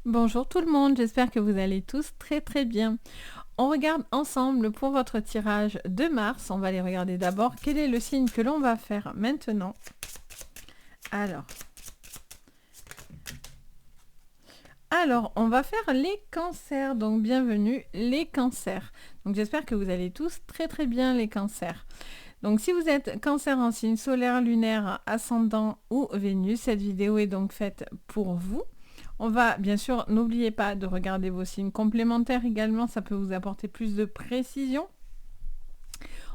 Bonjour tout le monde, j'espère que vous allez tous très très bien. On regarde ensemble pour votre tirage de mars. On va aller regarder d'abord quel est le signe que l'on va faire maintenant. Alors, on va faire les cancers. Donc, bienvenue les cancers. Donc, j'espère que vous allez tous très très bien les cancers. Donc, si vous êtes cancer en signe solaire, lunaire, ascendant ou Vénus, cette vidéo est donc faite pour vous. On va, bien sûr, n'oubliez pas de regarder vos signes complémentaires également, ça peut vous apporter plus de précision.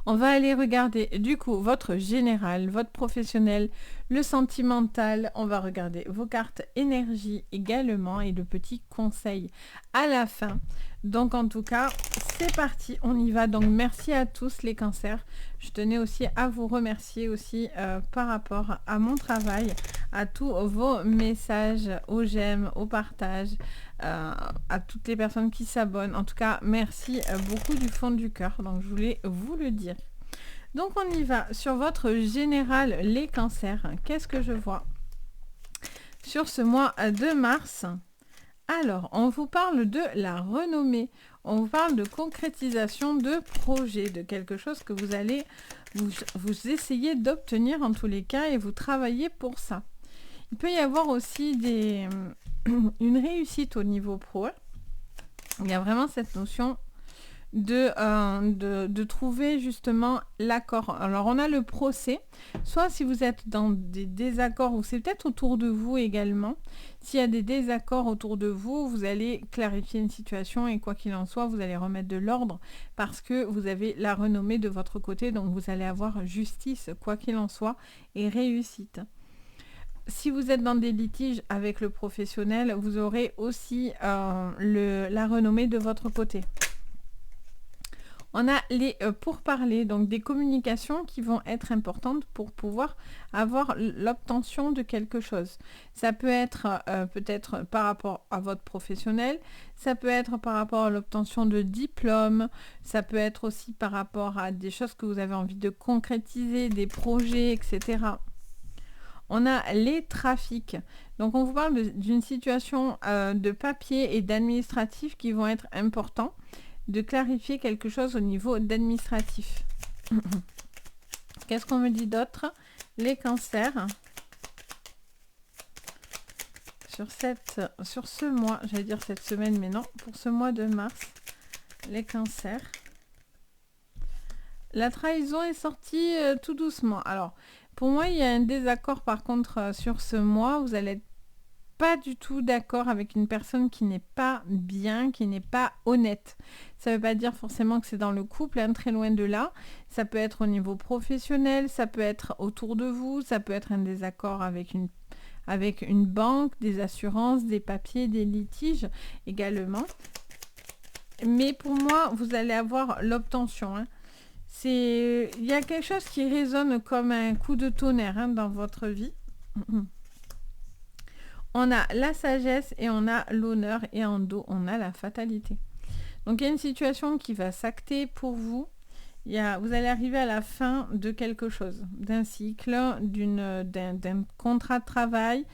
On va aller regarder du coup votre général, votre professionnel, le sentimental. On va regarder vos cartes énergie également et le petit conseil à la fin. Donc en tout cas, c'est parti, on y va. Donc merci à tous les cancers. Je tenais aussi à vous remercier aussi par rapport à mon travail, à tous vos messages, aux j'aime, au partage, à toutes les personnes qui s'abonnent. En tout cas, merci beaucoup du fond du cœur. Donc je voulais vous le dire. Donc on y va sur votre général les cancers. Qu'est-ce que je vois sur ce mois de mars? Alors, on vous parle de la renommée, on vous parle de concrétisation de projet, de quelque chose que vous allez vous essayer d'obtenir en tous les cas et vous travaillez pour ça. Il peut y avoir aussi une réussite au niveau pro. Il y a vraiment cette notion de trouver justement l'accord. Alors on a le procès, soit si vous êtes dans des désaccords ou c'est peut-être autour de vous également, s'il y a des désaccords autour de vous, vous allez clarifier une situation et quoi qu'il en soit, vous allez remettre de l'ordre parce que vous avez la renommée de votre côté, donc vous allez avoir justice quoi qu'il en soit et réussite. Si vous êtes dans des litiges avec le professionnel, vous aurez aussi la renommée de votre côté. On a les pourparlers, donc des communications qui vont être importantes pour pouvoir avoir l'obtention de quelque chose. Ça peut être peut-être par rapport à votre professionnel, ça peut être par rapport à l'obtention de diplômes, ça peut être aussi par rapport à des choses que vous avez envie de concrétiser, des projets, etc. On a les trafics. Donc on vous parle d'une situation de papier et d'administratif qui vont être importants, de clarifier quelque chose au niveau d'administratif. Qu'est-ce qu'on me dit d'autre? Les cancers. Sur ce mois, j'allais dire cette semaine, mais non, pour ce mois de mars, les cancers. La trahison est sortie tout doucement. Alors, pour moi, il y a un désaccord par contre sur ce mois. Vous allez être pas du tout d'accord avec une personne qui n'est pas bien, qui n'est pas honnête. Ça ne veut pas dire forcément que c'est dans le couple, hein, très loin de là. Ça peut être au niveau professionnel, ça peut être autour de vous, ça peut être un désaccord avec une banque, des assurances, des papiers, des litiges également. Mais pour moi, vous allez avoir l'obtention. Hein. Il y a quelque chose qui résonne comme un coup de tonnerre hein, dans votre vie. On a la sagesse et on a l'honneur et en dos, on a la fatalité. Donc il y a une situation qui va s'acter pour vous. Vous allez arriver à la fin de quelque chose, d'un cycle, d'un contrat de travail.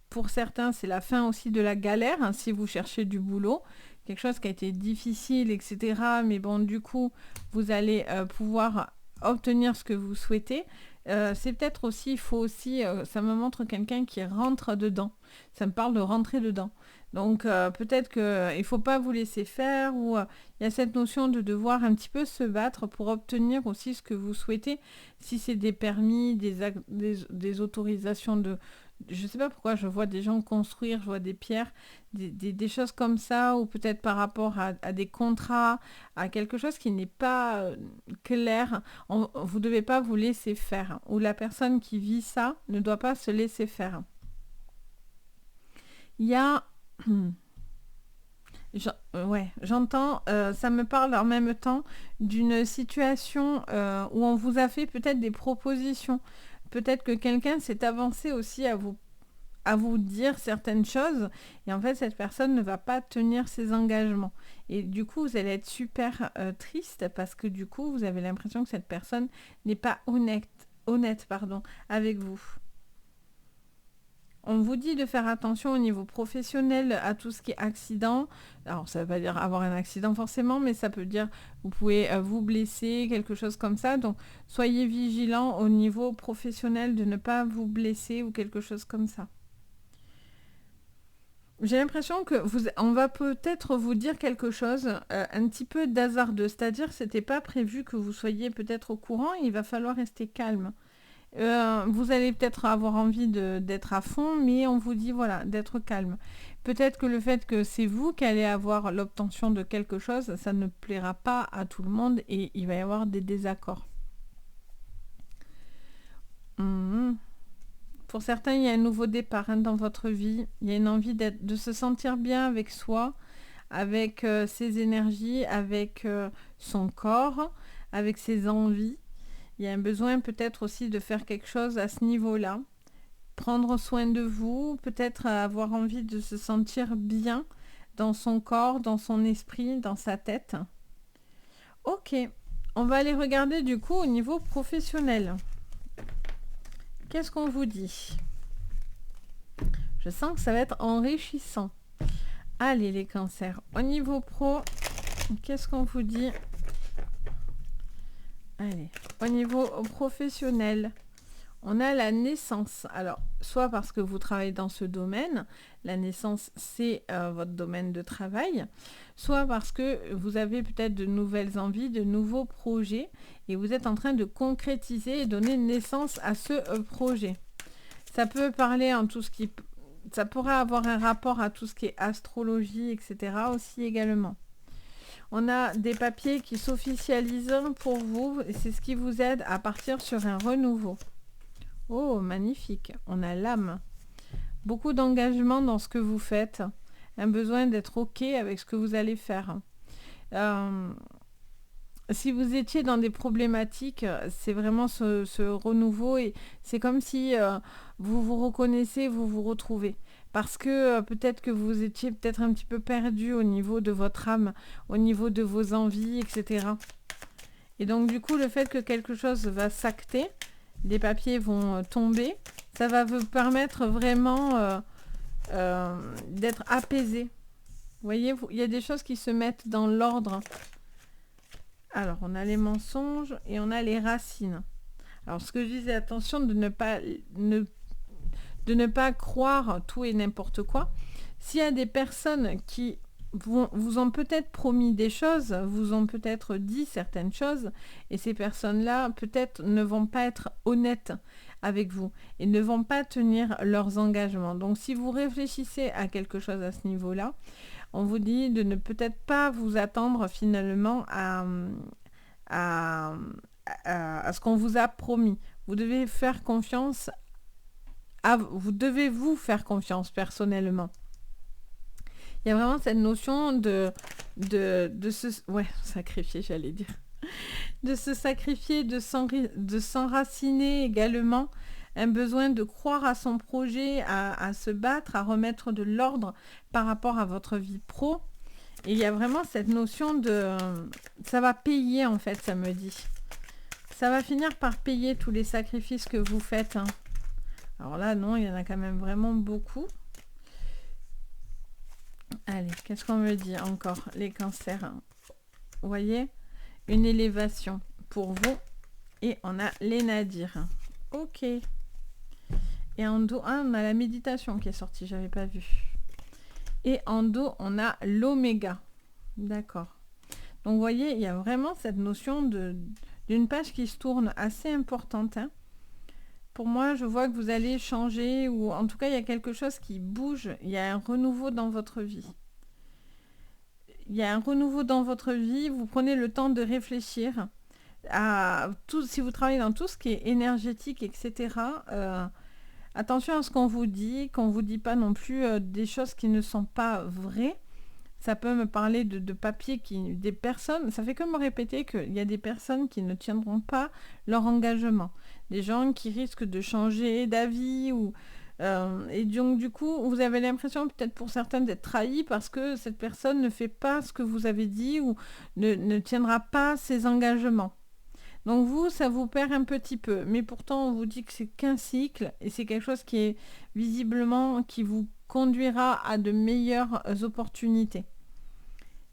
Pour certains, c'est la fin aussi de la galère, hein, si vous cherchez du boulot. Quelque chose qui a été difficile, etc. Mais bon, du coup, vous allez pouvoir obtenir ce que vous souhaitez. C'est peut-être aussi, il faut aussi, ça me montre quelqu'un qui rentre dedans. Ça me parle de rentrer dedans. Donc peut-être qu'il ne faut pas vous laisser faire ou il y a cette notion de devoir un petit peu se battre pour obtenir aussi ce que vous souhaitez. Si c'est des permis, des autorisations de... Je ne sais pas pourquoi je vois des gens construire, je vois des pierres, des choses comme ça, ou peut-être par rapport à des contrats, à quelque chose qui n'est pas clair. Vous ne devez pas vous laisser faire. Ou la personne qui vit ça ne doit pas se laisser faire. Il y a... j'entends, ça me parle en même temps d'une situation où on vous a fait peut-être des propositions. Peut-être que quelqu'un s'est avancé aussi à vous dire certaines choses et en fait cette personne ne va pas tenir ses engagements. Et du coup vous allez être super triste parce que du coup vous avez l'impression que cette personne n'est pas honnête avec vous. On vous dit de faire attention au niveau professionnel à tout ce qui est accident. Alors, ça ne veut pas dire avoir un accident forcément, mais ça peut dire vous pouvez vous blesser, quelque chose comme ça. Donc, soyez vigilant au niveau professionnel de ne pas vous blesser ou quelque chose comme ça. J'ai l'impression que on va peut-être vous dire quelque chose un petit peu d'hasardeux. C'est-à-dire que ce n'était pas prévu que vous soyez peut-être au courant. Il va falloir rester calme. Vous allez peut-être avoir envie d'être à fond, mais on vous dit voilà, d'être calme. Peut-être que le fait que c'est vous qui allez avoir l'obtention de quelque chose, ça ne plaira pas à tout le monde et il va y avoir des désaccords. Pour certains, il y a un nouveau départ dans votre vie. Il y a une envie de se sentir bien avec soi, avec ses énergies, avec son corps, avec ses envies. Il y a un besoin peut-être aussi de faire quelque chose à ce niveau-là. Prendre soin de vous, peut-être avoir envie de se sentir bien dans son corps, dans son esprit, dans sa tête. Ok, on va aller regarder du coup au niveau professionnel. Qu'est-ce qu'on vous dit? Je sens que ça va être enrichissant. Allez les cancers, au niveau pro, qu'est-ce qu'on vous dit? Allez, au niveau professionnel, on a la naissance. Alors, soit parce que vous travaillez dans ce domaine, la naissance c'est votre domaine de travail, soit parce que vous avez peut-être de nouvelles envies, de nouveaux projets, et vous êtes en train de concrétiser et donner naissance à ce projet. Ça peut parler en tout ce qui... Ça pourrait avoir un rapport à tout ce qui est astrologie, etc. aussi également. On a des papiers qui s'officialisent pour vous, et c'est ce qui vous aide à partir sur un renouveau. Oh, magnifique. On a l'âme. Beaucoup d'engagement dans ce que vous faites. Un besoin d'être OK avec ce que vous allez faire. Si vous étiez dans des problématiques, c'est vraiment ce renouveau. Et c'est comme si vous vous reconnaissez, vous vous retrouvez. Parce que peut-être que vous étiez peut-être un petit peu perdu au niveau de votre âme, au niveau de vos envies, etc. Et donc du coup, le fait que quelque chose va s'acter, les papiers vont tomber, ça va vous permettre vraiment d'être apaisé. Vous voyez, il y a des choses qui se mettent dans l'ordre. Alors, on a les mensonges et on a les racines. Alors, ce que je disais, attention de ne pas croire tout et n'importe quoi. S'il y a des personnes qui vous ont peut-être promis des choses, vous ont peut-être dit certaines choses, et ces personnes-là peut-être ne vont pas être honnêtes avec vous et ne vont pas tenir leurs engagements. Donc si vous réfléchissez à quelque chose à ce niveau-là, on vous dit de ne peut-être pas vous attendre finalement à ce qu'on vous a promis. Vous devez faire confiance vous devez vous faire confiance personnellement. Il y a vraiment cette notion de se... Ouais, sacrifier, j'allais dire. De se sacrifier, de s'enraciner également. Un besoin de croire à son projet, à se battre, à remettre de l'ordre par rapport à votre vie pro. Et il y a vraiment cette notion de... Ça va payer, en fait, ça me dit. Ça va finir par payer tous les sacrifices que vous faites. Alors là, non, il y en a quand même vraiment beaucoup. Allez, qu'est-ce qu'on me dit encore? Les cancers. Vous voyez? Une élévation pour vous. Et on a les nadirs. Ok. Et en dos, on a la méditation qui est sortie, j'avais pas vu. Et en dos, on a l'oméga. D'accord. Donc, vous voyez, il y a vraiment cette notion d'une page qui se tourne assez importante. Pour moi, je vois que vous allez changer, ou en tout cas, il y a quelque chose qui bouge. Il y a un renouveau dans votre vie. Il y a un renouveau dans votre vie. Vous prenez le temps de réfléchir à tout. Si vous travaillez dans tout ce qui est énergétique, etc., attention à ce qu'on vous dit dit pas non plus des choses qui ne sont pas vraies. Ça peut me parler de papiers des personnes. Ça fait que me répéter qu'il y a des personnes qui ne tiendront pas leur engagement. Des gens qui risquent de changer d'avis et donc du coup, vous avez l'impression peut-être pour certains d'être trahis parce que cette personne ne fait pas ce que vous avez dit ou ne tiendra pas ses engagements. Donc vous, ça vous perd un petit peu. Mais pourtant, on vous dit que c'est qu'un cycle et c'est quelque chose qui est visiblement qui vous conduira à de meilleures opportunités.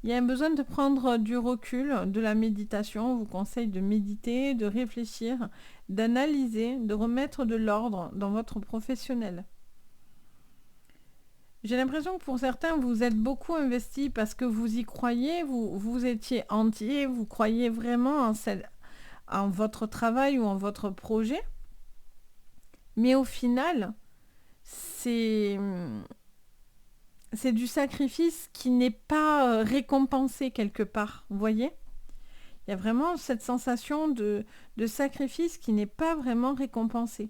Il y a un besoin de prendre du recul, de la méditation. On vous conseille de méditer, de réfléchir, d'analyser, de remettre de l'ordre dans votre professionnel. J'ai l'impression que pour certains, vous êtes beaucoup investi parce que vous y croyez, vous étiez entier, vous croyez vraiment en votre travail ou en votre projet. Mais au final, c'est du sacrifice qui n'est pas récompensé quelque part, vous voyez? Il y a vraiment cette sensation de sacrifice qui n'est pas vraiment récompensé.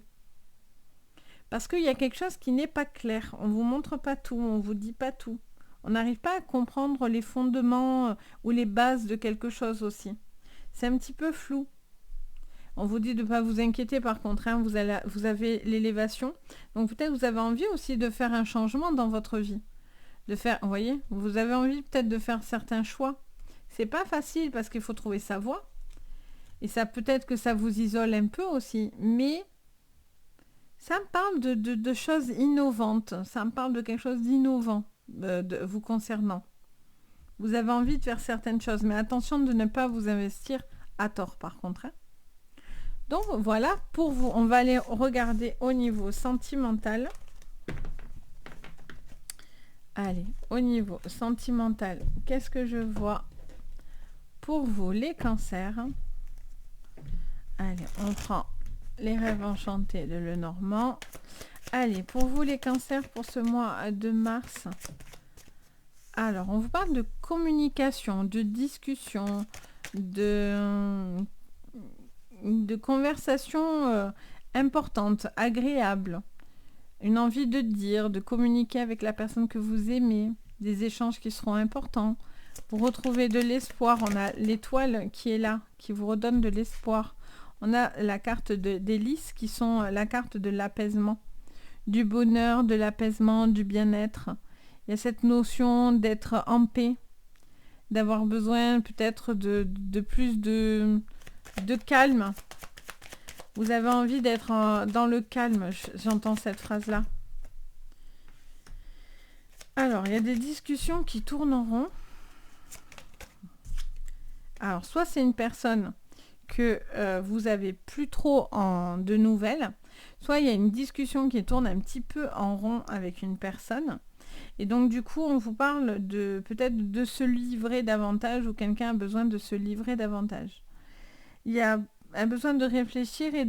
Parce qu'il y a quelque chose qui n'est pas clair. On ne vous montre pas tout, on ne vous dit pas tout. On n'arrive pas à comprendre les fondements ou les bases de quelque chose aussi. C'est un petit peu flou. On vous dit de ne pas vous inquiéter par contre, hein, vous avez l'élévation. Donc peut-être vous avez envie aussi de faire un changement dans votre vie. Vous voyez, vous avez envie peut-être de faire certains choix. C'est pas facile parce qu'il faut trouver sa voie. Et ça peut-être que ça vous isole un peu aussi. Mais ça me parle de choses innovantes. Ça me parle de quelque chose d'innovant vous concernant. Vous avez envie de faire certaines choses. Mais attention de ne pas vous investir à tort par contre. Hein. Donc voilà, pour vous, on va aller regarder au niveau sentimental. Allez, au niveau sentimental, qu'est-ce que je vois pour vous, les cancers? Allez, on prend les rêves enchantés de Lenormand. Allez, pour vous, les cancers, pour ce mois de mars. Alors, on vous parle de communication, de discussion, de conversation importante, agréable. Une envie de dire, de communiquer avec la personne que vous aimez, des échanges qui seront importants. Vous retrouvez de l'espoir, on a l'étoile qui est là, qui vous redonne de l'espoir. On a la carte des lys qui sont la carte de l'apaisement, du bonheur, de l'apaisement, du bien-être. Il y a cette notion d'être en paix, d'avoir besoin peut-être de plus de calme. Vous avez envie d'être dans le calme, j'entends cette phrase-là. Alors, il y a des discussions qui tournent en rond. Alors, soit c'est une personne que vous avez plus trop de nouvelles, soit il y a une discussion qui tourne un petit peu en rond avec une personne. Et donc, du coup, on vous parle peut-être de se livrer davantage ou quelqu'un a besoin de se livrer davantage. Il y a un besoin de réfléchir et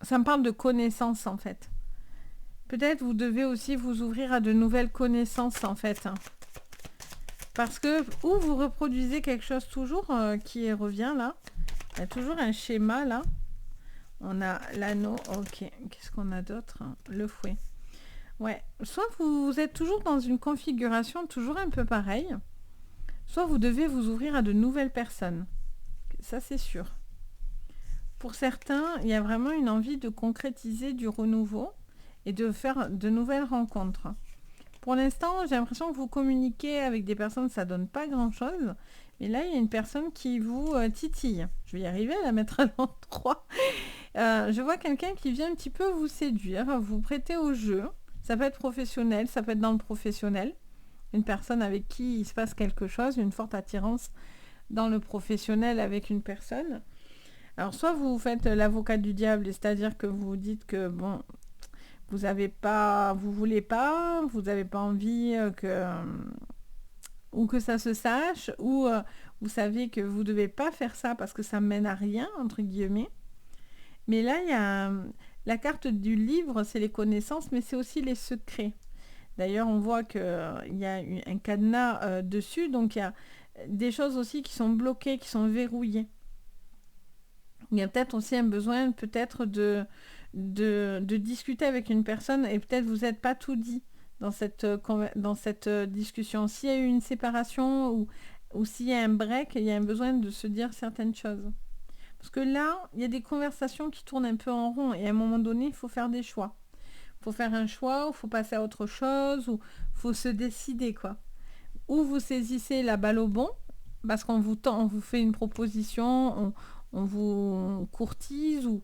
ça me parle de connaissances en fait. Peut-être vous devez aussi vous ouvrir à de nouvelles connaissances en fait. Parce que, ou vous reproduisez quelque chose toujours qui revient là. Il y a toujours un schéma là. On a l'anneau, ok. Qu'est-ce qu'on a d'autre? Le fouet. Ouais. Soit vous êtes toujours dans une configuration toujours un peu pareille. Soit vous devez vous ouvrir à de nouvelles personnes. Ça, c'est sûr. Pour certains, il y a vraiment une envie de concrétiser du renouveau et de faire de nouvelles rencontres. Pour l'instant, j'ai l'impression que vous communiquez avec des personnes, ça donne pas grand-chose. Mais là, il y a une personne qui vous titille. Je vais y arriver à la mettre à l'endroit. Je vois quelqu'un qui vient un petit peu vous séduire, vous prêter au jeu. Ça peut être professionnel, ça peut être dans le professionnel. Une personne avec qui il se passe quelque chose, une forte attirance dans le professionnel avec une personne. Alors, soit vous faites l'avocat du diable, c'est-à-dire que vous dites que, bon, vous n'avez pas, vous voulez pas, vous n'avez pas envie ou que ça se sache, ou vous savez que vous ne devez pas faire ça parce que ça mène à rien, entre guillemets. Mais là, il y a la carte du livre, c'est les connaissances, mais c'est aussi les secrets. D'ailleurs, on voit qu'il y a un cadenas dessus, donc il y a des choses aussi qui sont bloquées, qui sont verrouillées. Il y a peut-être aussi un besoin peut-être de discuter avec une personne et peut-être vous n'êtes pas tout dit dans cette discussion. S'il y a eu une séparation ou s'il y a un break, il y a un besoin de se dire certaines choses. Parce que là, il y a des conversations qui tournent un peu en rond et à un moment donné, il faut faire des choix. Il faut faire un choix, ou il faut passer à autre chose, ou il faut se décider, quoi. Ou vous saisissez la balle au bond parce qu'on vous tend, on vous fait une proposition, on vous courtise, ou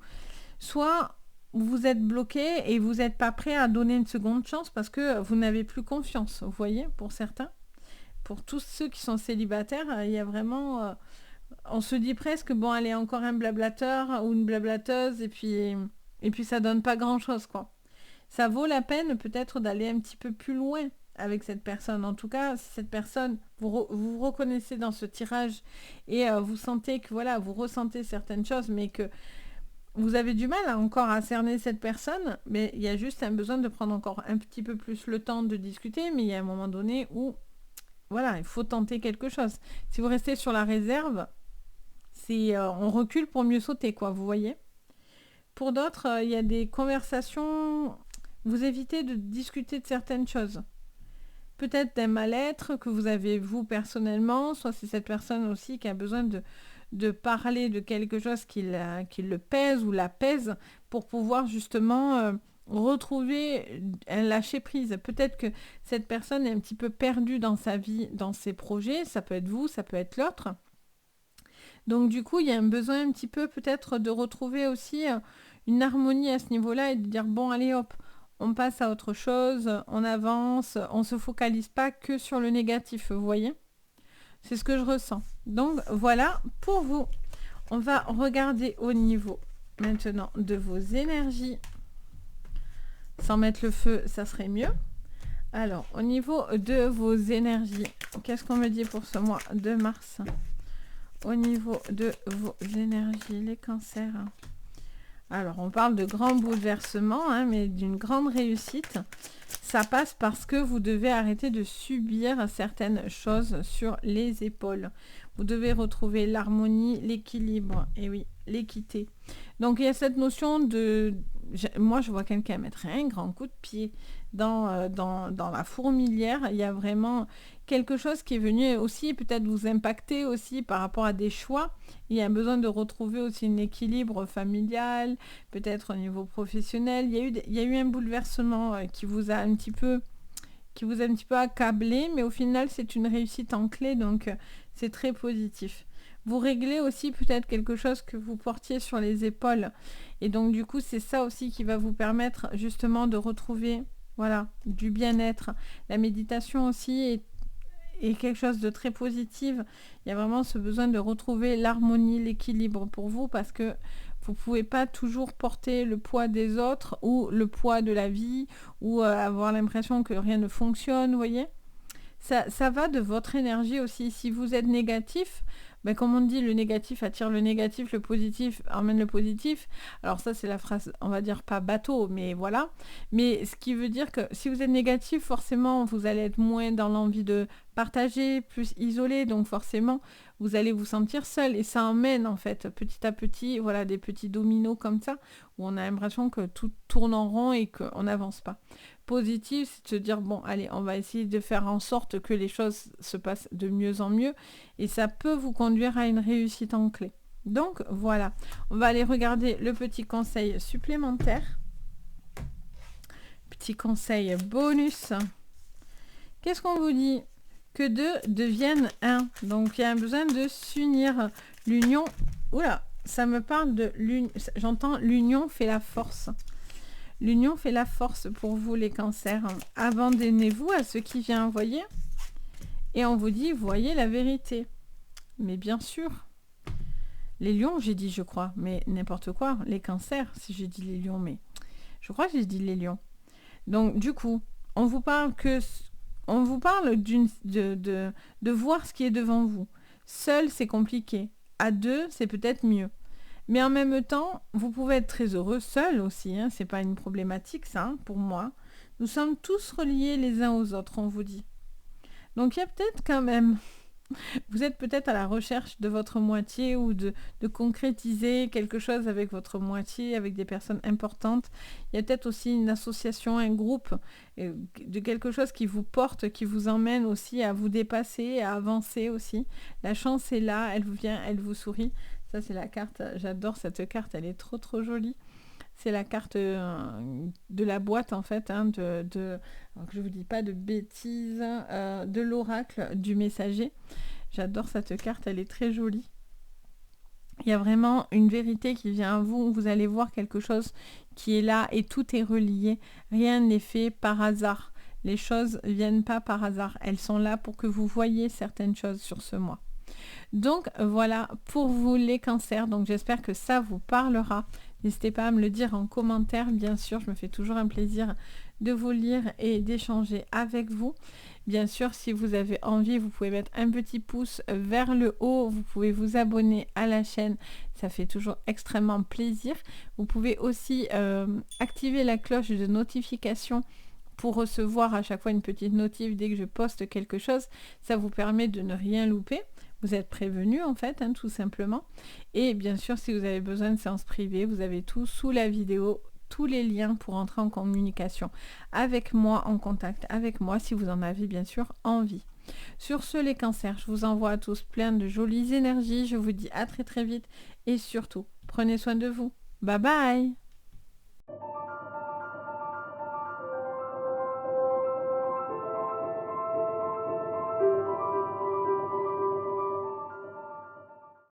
soit vous êtes bloqué et vous n'êtes pas prêt à donner une seconde chance parce que vous n'avez plus confiance, vous voyez, pour certains. Pour tous ceux qui sont célibataires, il y a vraiment... on se dit presque, bon, allez, encore un blablateur ou une blablateuse, et puis ça donne pas grand-chose, quoi. Ça vaut la peine peut-être d'aller un petit peu plus loin avec cette personne. En tout cas, si cette personne, vous reconnaissez dans ce tirage et vous sentez que, voilà, vous ressentez certaines choses, mais que vous avez du mal encore à cerner cette personne, mais il y a juste un besoin de prendre encore un petit peu plus le temps de discuter, mais il y a un moment donné où, voilà, il faut tenter quelque chose. Si vous restez sur la réserve, on recule pour mieux sauter, quoi, vous voyez. Pour d'autres, il y a des conversations, vous évitez de discuter de certaines choses. Peut-être d'un mal-être que vous avez vous personnellement, soit c'est cette personne aussi qui a besoin de parler de quelque chose qui le pèse ou la pèse pour pouvoir justement retrouver un lâcher-prise. Peut-être que cette personne est un petit peu perdue dans sa vie, dans ses projets, ça peut être vous, ça peut être l'autre. Donc du coup, il y a un besoin un petit peu peut-être de retrouver aussi une harmonie à ce niveau-là et de dire bon, allez hop, on passe à autre chose, on avance, on ne se focalise pas que sur le négatif, vous voyez. C'est ce que je ressens. Donc voilà pour vous. On va regarder au niveau maintenant de vos énergies. Sans mettre le feu, ça serait mieux. Alors, au niveau de vos énergies, qu'est-ce qu'on me dit pour ce mois de mars ? Au niveau de vos énergies, les cancers. Alors, on parle de grands bouleversements, hein, mais d'une grande réussite. Ça passe parce que vous devez arrêter de subir certaines choses sur les épaules. Vous devez retrouver l'harmonie, l'équilibre, et oui, l'équité. Donc, il y a cette notion de... Moi, je vois quelqu'un mettre un grand coup de pied dans la fourmilière. Il y a vraiment quelque chose qui est venu aussi peut-être vous impacter aussi par rapport à des choix. Il y a besoin de retrouver aussi un équilibre familial, peut-être au niveau professionnel. Il y a eu un bouleversement qui vous a un petit peu accablé, mais au final, c'est une réussite en clé, donc c'est très positif. Vous réglez aussi peut-être quelque chose que vous portiez sur les épaules. Et donc, du coup, c'est ça aussi qui va vous permettre justement de retrouver, voilà, du bien-être. La méditation aussi est quelque chose de très positif. Il y a vraiment ce besoin de retrouver l'harmonie, l'équilibre pour vous, parce que vous ne pouvez pas toujours porter le poids des autres ou le poids de la vie ou avoir l'impression que rien ne fonctionne, vous voyez. Ça va de votre énergie aussi. Si vous êtes négatif, ben comme on dit, le négatif attire le négatif, le positif emmène le positif. Alors ça, c'est la phrase, on va dire pas bateau, mais voilà. Mais ce qui veut dire que si vous êtes négatif, forcément, vous allez être moins dans l'envie de partager, plus isolé. Donc forcément, vous allez vous sentir seul. Et ça emmène, en fait, petit à petit, voilà, des petits dominos comme ça, où on a l'impression que tout tourne en rond et qu'on n'avance pas. Positif, c'est de se dire, bon, allez, on va essayer de faire en sorte que les choses se passent de mieux en mieux. Et ça peut vous conduire à une réussite en clé. Donc, voilà. On va aller regarder le petit conseil supplémentaire. Petit conseil bonus. Qu'est-ce qu'on vous dit ? Que deux deviennent un. Donc, il y a un besoin de s'unir. L'union... Oula, ça me parle de l'union. J'entends l'union fait la force. L'union fait la force pour vous, les cancers. Abandonnez-vous à ce qui vient, voyez. Et on vous dit, voyez la vérité. Mais bien sûr. Les lions, j'ai dit, je crois. Mais n'importe quoi. Les cancers, si j'ai dit les lions. Mais je crois que j'ai dit les lions. Donc, du coup, on vous parle de voir ce qui est devant vous. Seul, c'est compliqué. À deux, c'est peut-être mieux. Mais en même temps, vous pouvez être très heureux seul aussi. Hein. C'est pas une problématique, ça, hein, pour moi. Nous sommes tous reliés les uns aux autres, on vous dit. Donc, il y a peut-être quand même... Vous êtes peut-être à la recherche de votre moitié ou de concrétiser quelque chose avec votre moitié, avec des personnes importantes. Il y a peut-être aussi une association, un groupe, de quelque chose qui vous porte, qui vous emmène aussi à vous dépasser, à avancer aussi. La chance est là, elle vous vient, elle vous sourit. Ça, c'est la carte, j'adore cette carte, elle est trop trop jolie. C'est la carte de la boîte, en fait, hein, alors que je ne vous dis pas de bêtises, de l'oracle du messager. J'adore cette carte, elle est très jolie. Il y a vraiment une vérité qui vient à vous. Vous allez voir quelque chose qui est là et tout est relié. Rien n'est fait par hasard. Les choses ne viennent pas par hasard. Elles sont là pour que vous voyiez certaines choses sur ce mois. Donc voilà pour vous les cancers. Donc j'espère que ça vous parlera. N'hésitez pas à me le dire en commentaire. Bien sûr, je me fais toujours un plaisir de vous lire et d'échanger avec vous. Bien sûr, si vous avez envie, vous pouvez mettre un petit pouce vers le haut. Vous pouvez vous abonner à la chaîne. Ça fait toujours extrêmement plaisir. Vous pouvez aussi activer la cloche de notification pour recevoir à chaque fois une petite notif dès que je poste quelque chose. Ça vous permet de ne rien louper. Vous êtes prévenu en fait, hein, tout simplement. Et bien sûr, si vous avez besoin de séances privées, vous avez tout sous la vidéo, tous les liens pour entrer en communication avec moi, en contact avec moi, si vous en avez bien sûr envie. Sur ce, les cancers, je vous envoie à tous plein de jolies énergies. Je vous dis à très très vite et surtout, prenez soin de vous. Bye bye!